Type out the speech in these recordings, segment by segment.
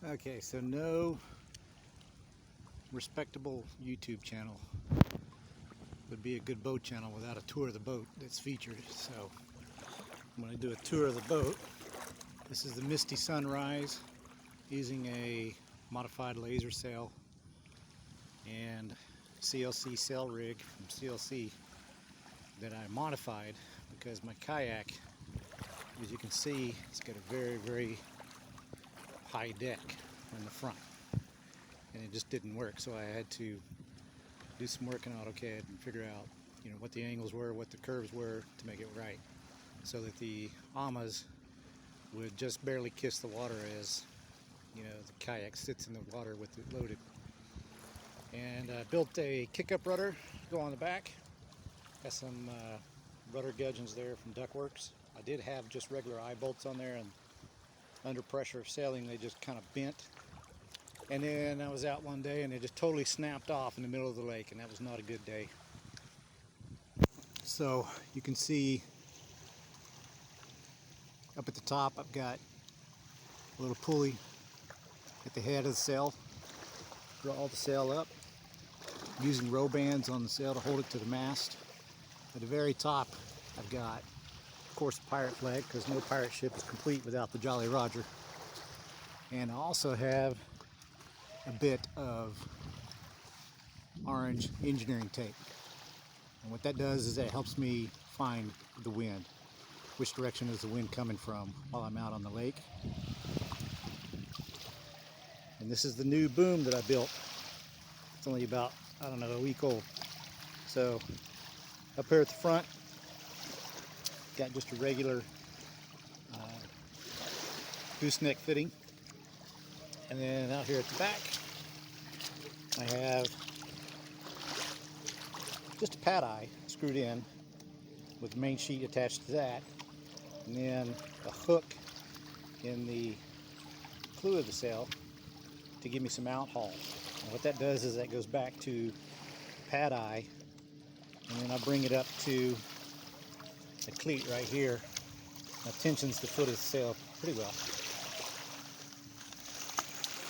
Okay, so no respectable YouTube channel would be a good boat channel without a tour of the boat that's featured. So I'm going to do a tour of the boat. This is the Misty Sunrise using a modified laser sail and CLC sail rig from CLC that I modified because my kayak, as you can see, it's got a very high deck in the front, and it just didn't work. So I had to do some work in AutoCAD and figure out, what the angles were, what the curves were to make it right, so that the amas would just barely kiss the water as the kayak sits in the water with it loaded. And I built a kick-up rudder to go on the back. Got some rudder gudgeons there from Duckworks. I did have just regular eye bolts on there, and under pressure of sailing they just kind of bent. And then I was out one day and it just totally snapped off in the middle of the lake, and that was not a good day. So you can see up at the top I've got a little pulley at the head of the sail. Draw the sail up using row bands on the sail to hold it to the mast. At the very top I've got, of course, a pirate flag, because no pirate ship is complete without the Jolly Roger. And I also have a bit of orange engineering tape. And what that does is it helps me find the wind. Which direction is the wind coming from while I'm out on the lake. And this is the new boom that I built. It's only about, a week old. So up here at the front, got just a regular gooseneck fitting. And then out here at the back, I have just a pad eye screwed in with the main sheet attached to that, and then a hook in the clew of the sail to give me some out haul. And what that does is that goes back to pad eye, and then I bring it up to the cleat right here. That tensions the foot of the sail pretty well.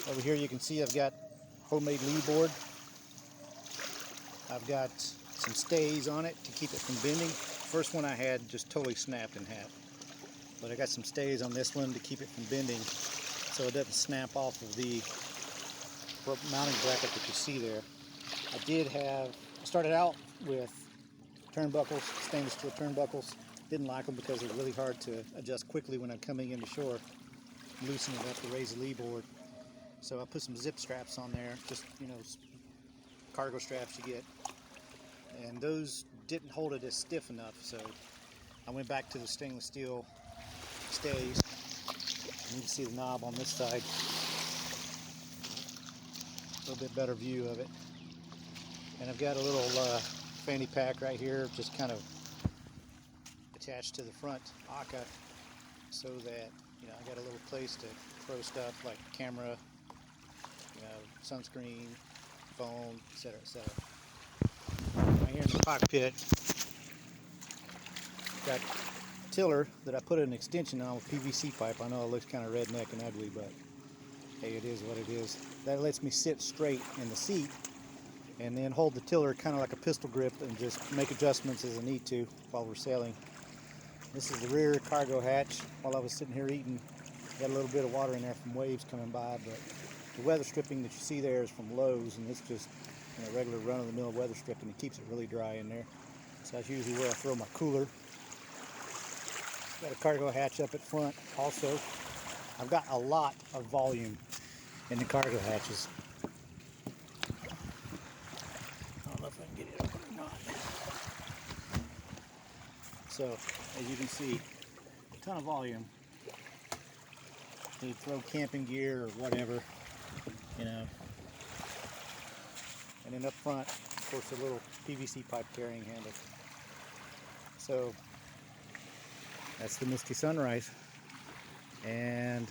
Over here you can see I've got homemade lee board. I've got some stays on it to keep it from bending. First one I had just totally snapped in half, but I got some stays on this one to keep it from bending so it doesn't snap off of the mounting bracket that you see there. I started out with turnbuckles, stainless steel turnbuckles. Didn't like them because they're really hard to adjust quickly when I'm coming into shore. Loosen it up to raise the lee board. So I put some zip straps on there, just cargo straps you get, and those didn't hold it as stiff enough, so I went back to the stainless steel stays. You can see the knob on this side, a little bit better view of it. And I've got a little fanny pack right here, just kind of attached to the front aka, so that I got a little place to throw stuff like camera, sunscreen, phone, etc., etc. Right here in the cockpit, got a tiller that I put an extension on with PVC pipe. I know it looks kind of redneck and ugly, but hey, it is what it is. That lets me sit straight in the seat and then hold the tiller kind of like a pistol grip and just make adjustments as I need to while we're sailing. This is the rear cargo hatch. While I was sitting here eating, got a little bit of water in there from waves coming by, but the weather stripping that you see there is from Lowe's, and it's just regular run-of-the-mill weather stripping. It keeps it really dry in there. So that's usually where I throw my cooler. Got a cargo hatch up at front also. I've got a lot of volume in the cargo hatches. I don't know if I can get it open or not. So, as you can see, a ton of volume. You throw camping gear or whatever, And then up front, of course, a little PVC pipe carrying handle. So that's the Misty Sunrise. And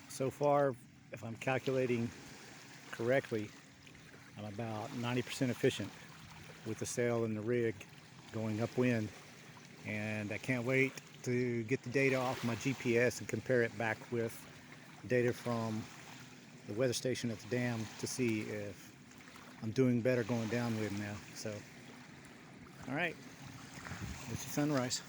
so far, if I'm calculating correctly, I'm about 90% efficient with the sail and the rig going upwind. And I can't wait to get the data off my GPS and compare it back with data from the weather station at the dam to see if I'm doing better going downwind now. So, all right, it's the sunrise.